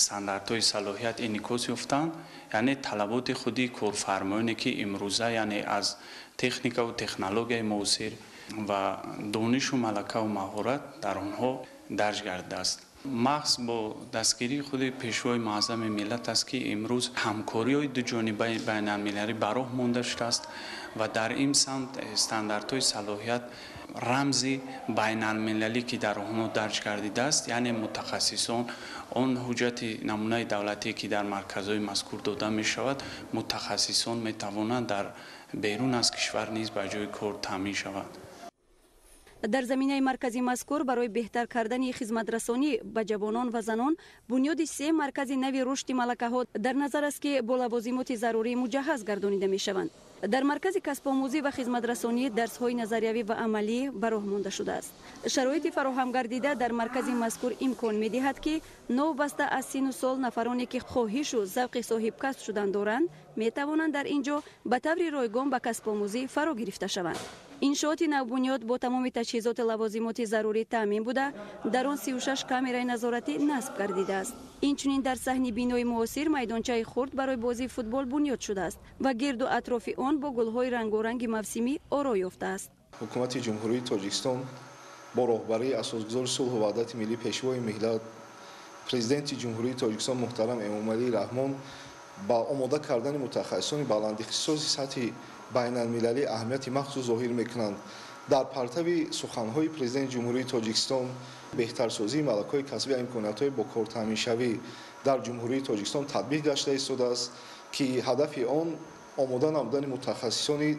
стандартҳои салоҳият инъикос ёфтанд, яъне талаботи худи корфармоёне ки имрӯза яъне аз техникаву технологияи муосир ва донишу малакаву маҳорат дар онҳо дарҷ гардидааст. мағз бо дастгирии худи пешвои муаззами миллат аст ки имрӯз ҳамкориҳои дуҷонибаи байналмилалӣ ба роҳ монда шудааст ва дар ин самт стандартҳои салоҳият рамзи байналмилалӣ ки дар онҳо дарҷ гардидааст, яъне мутахассисон он ҳуҷҷати намунаи давлатие ки дар марказҳои мазкур дода мешавад, мутахассисон метавонанд дар берун аз кишвар низ ба ҷои кор таъмин шаванд. дар заминаи маркази мазкур барои беҳтар кардани хизматрасонӣ ба ҷавонон ва занон бунёди 3 маркази нави рушди малакаҳо дар назар аст ки бо лавозимоти зарурӣ муҷаҳҳаз гардонида мешаванд. дар маркази касбомӯзӣ ва хизматрасонӣ дарсҳои назариявӣ ва амалӣ ба роҳ монда шудааст. шароити фароҳам гардида дар маркази мазкур имкон медиҳад ки новобаста аз сину сол нафароне ки хоҳишу завқи соҳибкасб шудан доранд метавонанд дар ин ҷо ба таври ройгон ба касбомӯзӣ фаро гирифта шаванд. иншооти навбунёд бо тамоми таҷҳизоти лавозимоти зарурӣ таъмин буда дар он 36 камераи назоратӣ насб гардидааст. инчунин дар саҳни бинои муосир майдончаи хурд барои бозии футбол бунёд шудааст ва гирду атрофи он бо гулҳои рангоранги мавсимӣ оро ёфтааст. ҳукумати ҷумҳурии тоҷикистон бо роҳбарии асосгузори сулҳу ваҳдати миллӣ пешвои миллат президенти ҷумҳурии тоҷикистон муҳтарам эмомалӣ раҳмон ба омода кардани мутахассисони баландихтисоси сатҳи байналмилалӣ аҳамияти махсус зоҳир мекунанд. дар партави суханҳои президенти ҷумҳурии тоҷикистон беҳтарсозии малакаҳои касбӣ ва имкониятҳои бо кортаъминшавӣ дар ҷумҳурии тоҷикистон татбиқ гашта истодааст ки ҳадафи он омода намудани мутахассисони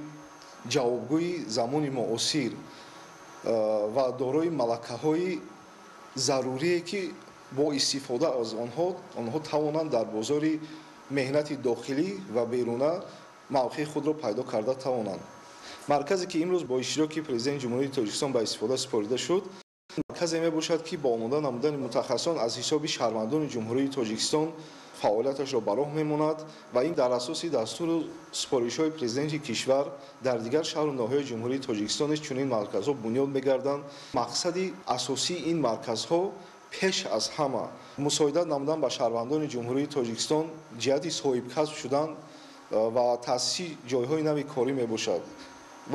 ҷавобгӯи замони муосир ва дорои малакаҳои зарурие ки бо истифода аз онҳо тавонанд дар бозори меҳнати дохилӣ ва беруна мавқеи худро пайдо карда тавонанд. марказе ки имрӯз бо иштироки президенти ҷумҳурии тоҷикистон ба истифода супорида шуд, марказе мебошад ки бо омода намудани мутахассисон аз ҳисоби шаҳрвандони ҷумҳурии тоҷикистон фаъолияташро ба роҳ мемонад ва ин дар асоси дастуру супоришҳои президенти кишвар дар дигар шаҳру ноҳияҳои ҷумҳурии тоҷикистон низ чунин марказҳо бунёд мегарданд. мақсади асосии ин марказҳо пеш аз ҳама мусоидат намудан ба шаҳрвандони ҷумҳурии тоҷикистон ҷиҳати соҳибкасб шудан ва таъсиси ҷойҳои нави корӣ мебошад.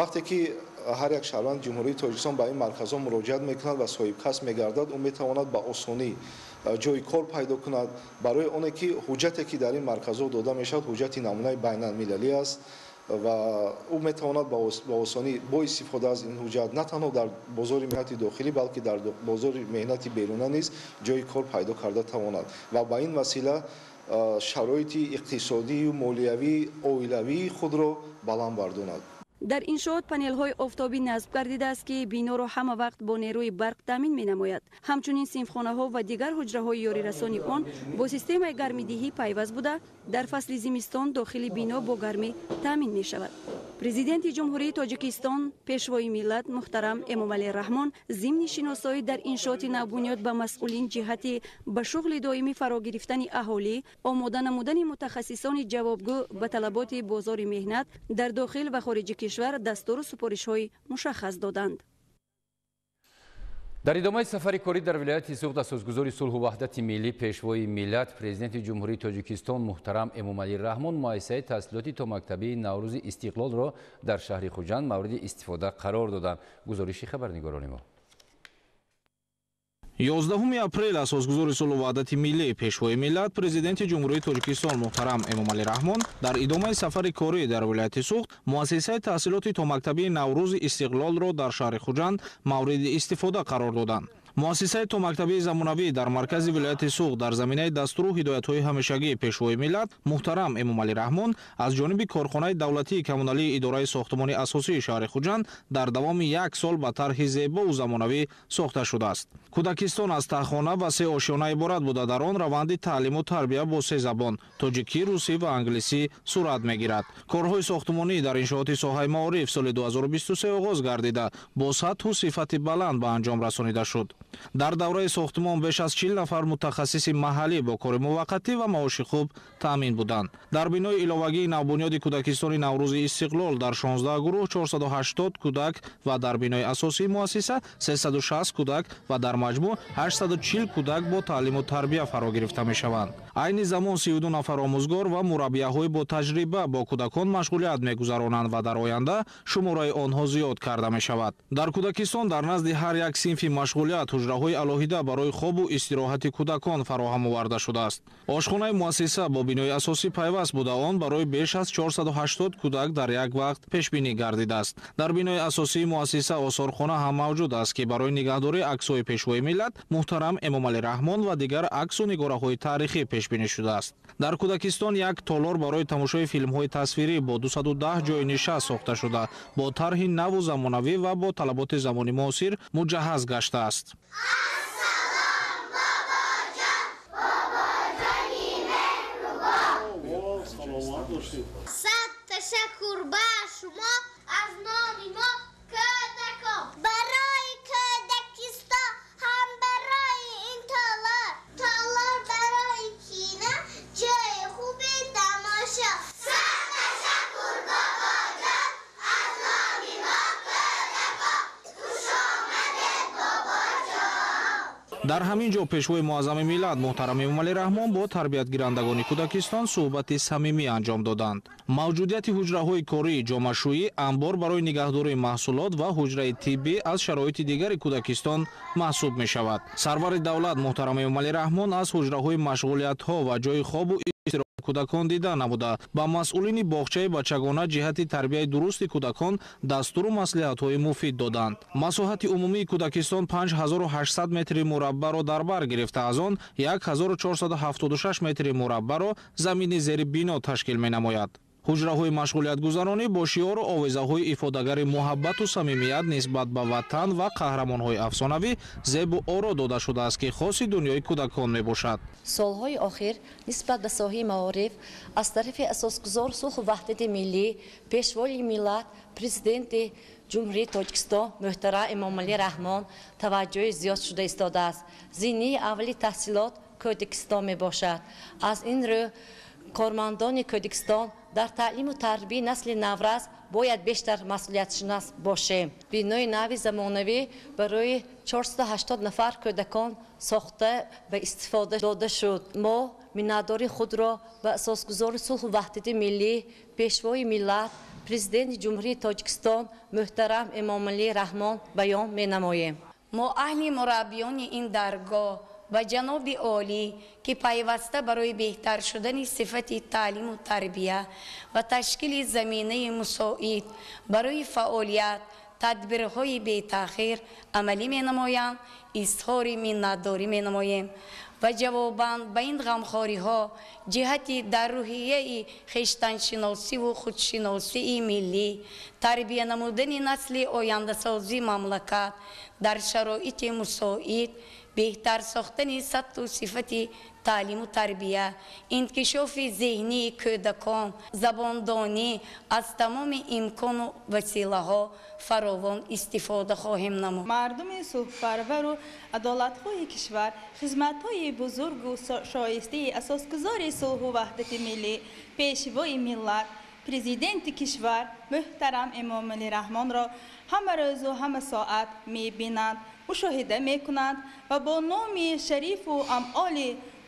вақте ки ҳар як шаҳрванди ҷумҳурии тоҷикистон ба ин марказҳо муроҷиат мекунад ва соҳибкасб мегардад, ӯ метавонад ба осонӣ ҷои кор пайдо кунад. барои оне ки ҳуҷҷате ки дар ин марказҳо дода мешавад ҳуҷҷати намунаи байналмилалӣ аст ва ӯ метавонад ба осонӣ бо истифода аз ин ҳуҷҷат на танҳо дар бозори меҳнати дохилӣ балки дар бозори меҳнати беруна низ ҷои кор пайдо карда тавонад ва ба ин васила шароити иқтисодию молиявии оилавии худро баланд гардонад. дар иншоот панелҳои офтобӣ насб гардидааст ки биноро ҳама вақт бо нерӯи барқ таъмин менамояд. ҳамчунин синфхонаҳо ва дигар ҳуҷраҳои ёрирасони он бо системаи гармидиҳӣ пайваст буда дар фасли зимистон дохили бино бо гармӣ таъмин мешавад. президенти ҷумҳурии тоҷикистон пешвои миллат муҳтарам эмомалӣ раҳмон зимни шиносоӣ дар иншооти навбунёд ба масъулин ҷиҳати ба шуғли доимӣ фаро гирифтани аҳолӣ, омода намудани мутахассисони ҷавобгӯ ба талаботи бозори меҳнат дар дохил ва хориҷи кишвар дастуру супоришҳои мушаххас доданд. дар идомаи сафари корӣ дар вилояти суғд асосгузори сулҳу ваҳдати миллӣ пешвои миллат президенти ҷумҳурии тоҷикистон муҳтарам эмомалӣ раҳмон муассисаи таҳсилоти томактабии наврӯзи истиқлолро дар шаҳри хуҷанд мавриди истифода қарор доданд. гузориши хабарнигорони мо. 11 апрел асосгузори сулҳу ваҳдати миллӣ пешвои миллат президенти ҷумҳурии тоҷикистон муҳтарам эмомалӣ раҳмон дар идомаи сафари корӣ дар вилояти суғд муассисаи таҳсилоти томактабии наврӯзи истиқлолро дар шаҳри хуҷанд мавриди истифода қарор доданд. муассисаи томактабии замонавӣ дар маркази вилояти суғд дар заминаи дастуру ҳидоятҳои ҳамешагии пешвои миллат муҳтарам эмомалӣ раҳмон аз ҷониби корхонаи давлатии коммуналии идораи сохтмони асосии шаҳри хуҷанд дар давоми 1 сол ба тарҳи зебову замонавӣ сохта шудааст. кӯдакистон аз таҳхона ва 3 ошёна иборат буда дар он раванди таълиму тарбия бо 3 забон тоҷикӣ, русӣ ва англисӣ сурат мегирад. корҳои сохтмонӣ дар иншооти соҳаи маориф соли 2023 оғоз гардида бо сатҳу сифати баланд ба анҷом расонида шуд. дар давраи сохтмон беш аз 40 нафар мутахассиси маҳаллӣ бо кори муваққатӣ ва маоши хуб таъмин буданд. дар бинои иловагии навбунёди кӯдакистони наврӯзи истиқлол дар 16 гурӯҳ 480 кӯдак ва дар бинои асосии муассиса 360 кӯдак ва дар маҷмӯъ 840 кӯдак бо таълиму тарбия фаро гирифта мешаванд. айни замон 32 нафар омӯзгор ва мураббияҳои бо таҷриба бо кӯдакон машғулият мегузаронанд ва дар оянда шумораи онҳо зиёд карда мешавад. дар кӯдакистон дар назди ҳар як синфи машғулият ҳуҷраҳои алоҳида барои хобу истироҳати кӯдакон фароҳам оварда шудааст. ошхонаи муассиса бо бинои асосӣ пайваст буда он барои беш аз 480 кӯдак дар як вақт пешбинӣ гардидааст. дар бинои асосии муассиса осорхона ҳам мавҷуд аст ки барои нигаҳдории аксҳои пешвои миллат муҳтарам эмомалӣ раҳмон ва дигар аксу нигораҳои таърихӣ пешбинӣ шудааст. дар кӯдакистон як толор барои тамошои филмҳои тасвирӣ бо 210 ҷои нишаст сохта шуда бо тарҳи наву замонавӣ ва бо талаботи замони муосир муҷаҳҳаз гаштааст. сад ташаккур ба шумо аз номи мо кӯдакон. барои кӯдакистон ҳам барои ин толор барои кина ҷои хуби тамошо. сад ташаккур бобоҷон аз номи мо кӯдакон. хуш омадед бобоҷон. дар ҳамин ҷо пешвои муаззами миллат муҳтарам эмомалӣ раҳмон бо тарбиятгирандагони кӯдакистон суҳбати самимӣ анҷом доданд. мавҷудияти ҳуҷраҳои корӣ, ҷомашӯӣ, амбор барои нигаҳдории маҳсулот ва ҳуҷраи тиббӣ аз шароити дигари кӯдакистон маҳсуб мешавад. сарвари давлат муҳтарам эмомалӣ раҳмон аз ҳуҷраҳои машғулиятҳо ва ҷои хобу кӯдакон дида намуда ба масъулини боғчаи бачагона ҷиҳати тарбияи дурусти кӯдакон дастуру маслиҳатҳои муфид доданд. масоҳати умумии кӯдакистон 5800 метри мураббаъро дар бар гирифта аз он 1476 метри мураббаъро замини зери бино ташкил менамояд. ҳуҷраҳои машғулиятгузаронӣ бо шиору овезаҳои ифодагари муҳаббату самимият нисбат ба ватан ва қаҳрамонҳои афсонавӣ зебу оро дода шудааст ки хоси дунёи кӯдакон мебошад. солҳои охир нисбат ба соҳаи маориф аз тарафи асосгузор сулҳу ваҳдати миллӣ пешвои миллат президенти ҷумҳурии тоҷикистон муҳтарам эмомалӣ раҳмон таваҷҷӯҳи зиёд шуда истодааст. зиннии аввали таҳсилот кӯдакистон мебошад. аз ин рӯ кормандони кӯдакистон дар таълиму тарбияи насли навраз бояд бештар масъулиятшунас бошем. бинои нави замонавӣ барои 480 нафар кӯдакон сохта ба истифода дода шуд. мо миннатдори худро ба асосгузори сулҳу ваҳдати миллӣ пешвои миллат президенти ҷумҳурии тоҷикистон муҳтарам эмомалӣ раҳмон баён менамоем. мо аҳли мураббиёни ин даргоҳ و جناب عالی که پیوسته برای بهتر شدن صفت تعلیم و تربیت و تشکیل زمینه مساعد برای فعالیت تدبیرهای بی‌تأخیر عملی می‌نمایند، اظهار منتداری می‌نماییم و جواباً به این غمخواری‌ها جهتی در روحیه خویشتن‌شناسی و خودشناسی ملی، تربیت نمودن نسل آینده‌سازی مملکت در شرایط مساعد، بهتر ساختن سطح و صفت تعلیم و تربیت، انکشاف ذهنی کودکان، زباندانی از تمام امکان و وسیله‌ها فراوان استفاده خواهیم نمود. مردم صلح‌پرور و عدالت‌خواه کشور خدمت‌های بزرگ و شایسته اساسگزار صلح و وحدت ملی، پیشوای ملت، پرزیدنت کشور محترم امامعلی رحمان را همه روز و همه ساعت می‌بینند، مشاهده می‌کنند و با نام شریف و اعمال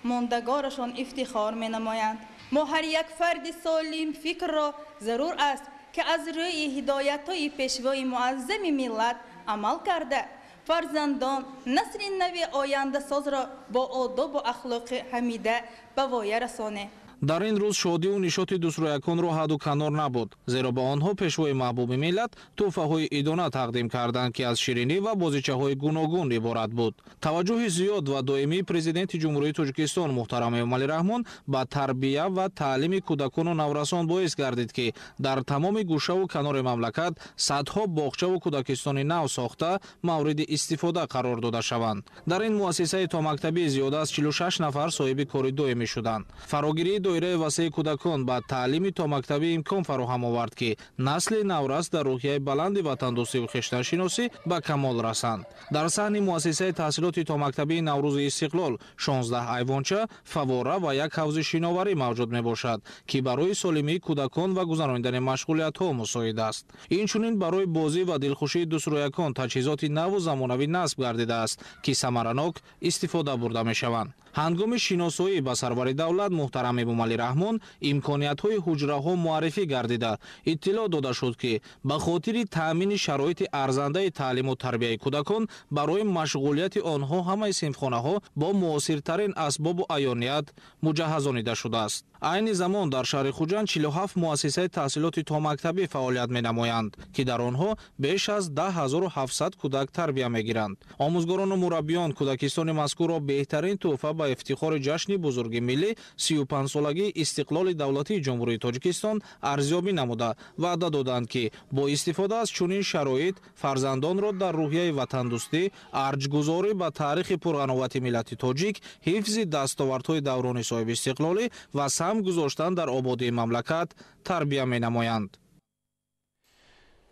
ماندگارشان افتخار می‌نمایند. ما هر یک فرد سالم فکر را ضرور است که از روی هدایت‌های پیشوای معظم ملت عمل کرده فرزندان نسل نو آینده ساز را با آداب و اخلاق حمیده به وای رسانه. дар ин рӯз шодиву нишоти дусрояконро ҳадду канор набуд, зеро ба онҳо пешвои маҳбуби миллат тӯҳфаҳои идона тақдим карданд, ки аз ширинӣ ва бозичаҳои гуногун иборат буд. таваҷҷӯҳи зиёд ва доимии президенти ҷумҳурии Тоҷикистон муҳтарам Эмомалӣ Раҳмон ба тарбия ва таълими кӯдакону наврасон боис гардид, ки дар тамоми гӯшаву канори мамлакат садҳо боғчаву кӯдакистони нав сохта мавриди истифода қарор дода шаванд. дар ин муассисаи томактабӣ зиёда аз 46 нафар соҳиби кори доимӣ шуданд. фарогирии доираи васеъи кӯдакон ба таълими томактабӣ имкон фароҳам овард, ки насли наврас дар рӯҳияи баланди ватандӯстиву хештаншиносӣ ба камол расанд. дар саҳни муассисаи таҳсилоти томактабии Наврӯзи Истиқлол 16 айвонча, фавора ва як ҳавзи шиноварӣ мавҷуд мебошад, ки барои солимии кӯдакон ва гузарондани машғулиятҳо мусоид аст. инчунин барои бозӣ ва дилхушии дусроякон таҷҳизоти наву замонавӣ насб гардидааст, ки самаранок истифода бурда мешаванд. ҳангоми шиносоӣ ба сарвари давлат муҳтарам Эмомалӣ Раҳмон имкониятҳои ҳуҷраҳо муаррифӣ гардида иттилоъ дода шуд, ки ба хотири таъмини шароити арзандаи таълиму тарбияи кӯдакон барои машғулияти онҳо ҳамаи синфхонаҳо бо муосиртарин асбобу аёният муҷаҳҳазонида шудааст. айни замон дар шаҳри Хуҷанд 47 муассисаи таҳсилоти томактабӣ фаъолият менамоянд, ки дар онҳо беш аз 10700 кӯдак тарбия мегиранд. омӯзгорону мураббиён кӯдакистони мазкурро беҳтарин тӯҳфа ба ифтихори ҷашни бузурги миллӣ 35-солагии истиқлоли давлатии ҷумҳурии Тоҷикистон арзёбӣ намуда ваъда доданд, ки бо истифода аз чунин шароит фарзандонро дар рӯҳияи ватандӯстӣ, арҷгузорӣ ба таърихи пурғановати миллати тоҷик, ҳифзи дастовардҳои даврони соҳиби истиқлолӣ ва сам гузоштан дар ободии мамлакат тарбия менамоянд.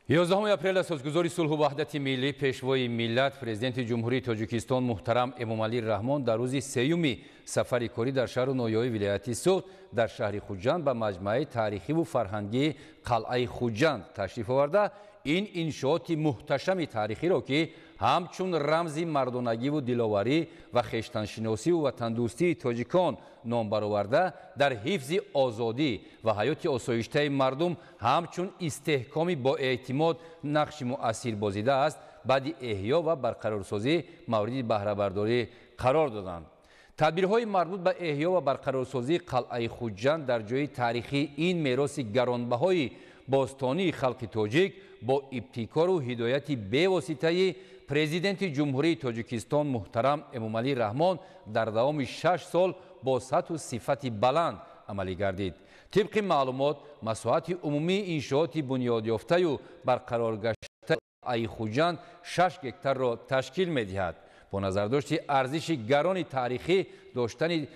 11 апрел асосгузори сулҳу ваҳдати миллӣ пешвои миллат президенти ҷумҳурии Тоҷикистон муҳтарам Эмомалӣ Раҳмон дар рӯзи сеюми сафари корӣ дар шаҳру ноёи вилояти Суғд дар шаҳри Хуҷанд ба маҷмӯаи таърихиву фарҳангии қалъаи Хуҷанд ташриф оварда ин иншооти муҳташами таърихиро, ки ҳамчун рамзи мардонагиву диловарӣ ва хештаншиносиву ватандӯстии тоҷикон ном бароварда дар ҳифзи озодӣ ва ҳаёти осоиштаи мардум ҳамчун истеҳкоми боэътимод нақши муассир бозидааст, баъди эҳьё ва барқарорсозӣ мавриди баҳрабардорӣ қарор доданд. тадбирҳои марбут ба эҳьё ва барқарорсозии қалъаи Хуҷанд дар ҷои таърихии ин мероси гаронбаҳои бостонии халқи тоҷик бо ибтикору ҳидояти бевоситаи президенти ҷумҳурии Тоҷикистон муҳтарам Эмомалӣ Раҳмон дар давоми 6 сол бо сатҳу сифати баланд амалӣ гардид. тибқи маълумот, масоҳати умумии иншооти бунёдёфтаю барқароргаштаи қалъаи Хуҷанд 6 гектарро ташкил медиҳад. бо назардошти арзиши гарони таърихӣ доштани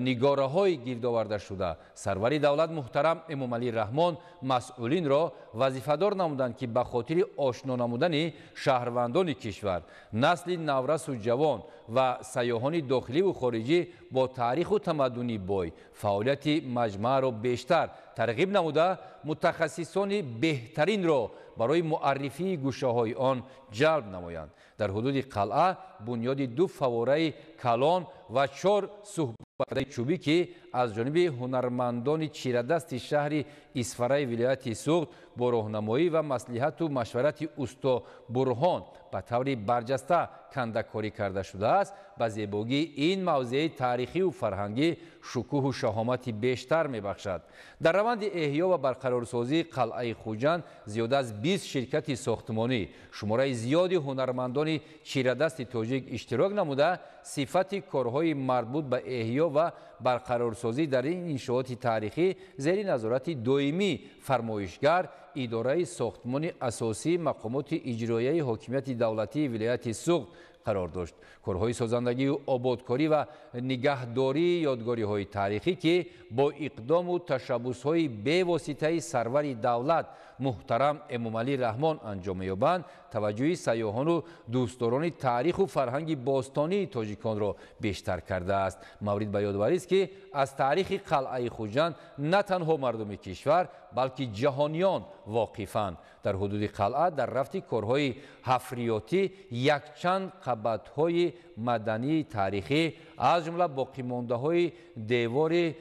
нигораҳои гирдовардашуда, сарвари давлат муҳтарам Эмомалӣ Раҳмон масъулинро вазифадор намуданд, ки ба хотири ошно намудани шаҳрвандони кишвар, насли наврасу ҷавон ва сайёҳони дохиливу хориҷӣ бо таъриху тамаддуни бой фаъолияти маҷмӯаро бештар тарғиб намуда, мутахассисони беҳтаринро барои муаррифии гӯшаҳои он ҷалб намоянд. дар ҳудуди қалъа бунёди 2 фавораи калон و 4 صحبت چوبی که از جانب هنرمندان چیردست شهر اسفرای ولایت سوخت با راهنمایی و مصلحت و مشورت استا برهان به طور برجسته کنده‌کاری کرده شده است. به زیبایی این موضع تاریخی و فرهنگی شکوه و شهامت بیشتر می‌بخشد. در روند احیا و برقرارسازی قلعه خوجند زیاده از 20 شرکت ساختمانی، شماره زیادی هنرمندان چیردست تاجیک اشتراک نموده صفت کارهای مربوط به احیا و برقرارسازی در این انشاءات تاریخی زیر نظارت دائمی فرمایشگر اداره ساختمان اساسی مقامات اجرایی حاکمیت دولتی ولایت سوخت قرار داشت. کارهای سازندگی و آبادکاری و نگهداری یادگاری‌های تاریخی که با اقدام و تشبس‌های بی‌واسطه سرور دولت محترم امامعلی رحمان انجام یابند، توجه سیاحان و دوستداران تاریخ و فرهنگ باستانی تاجیکان را بیشتر کرده است. مورد به یادآوری است که از تاریخ قلعه خوجند نه تنها مردم کشور بلکه جهانیان واقفند. در حدود قلعه در رفت کارهای حفریاتی یک چند قبط‌های مدنی تاریخی از جمله باقی مانده‌های دیوار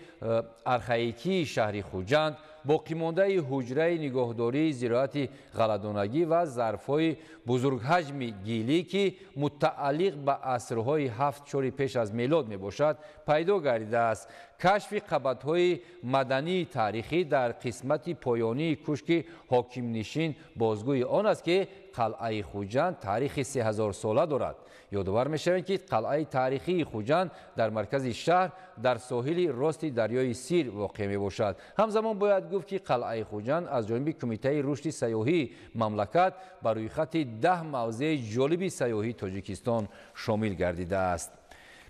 ارخائیکی شهر خوجند، باقی مانده حجره نگهداری زراعت غله‌دانگی و ظرف‌های بزرگ حجم گیلی که متعلق به عصرهای 7 پیش از میلاد میباشد پیدا گردیده است. کشف قبط‌های مدنی تاریخی در قسمت پایانی کشک حاکم نشین بازگوی آن است که قلعه خوجند تاریخ 3000 ساله دارد. یادآور می‌شویم که قلعه تاریخی خوجند در مرکز شهر در ساحل راست دریای سیر واقع میباشد. همزمان باید گفت که قلعه خوجند از جانب کمیته رشد سیاحی مملکت بر روی خط 10 موضع جالب سیاحی تاجیکستان شامل گردیده است.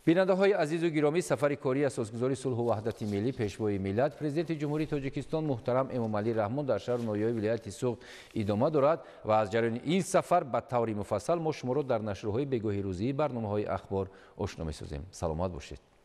بیننده های عزیز و گرامی، سفر کاری اساسگذاری صلح و وحدت ملی پیشوای ملت پرزیدنت جمهوری تاجیکستان محترم امامعلی رحمان در شهر نایای ولایت سوخت ادامه دارد و از جریان این سفر به طور مفصل ما شما را در نشرهای بگاهی روزی برنامه‌های اخبار آشنا می‌سازیم. سلامت باشید.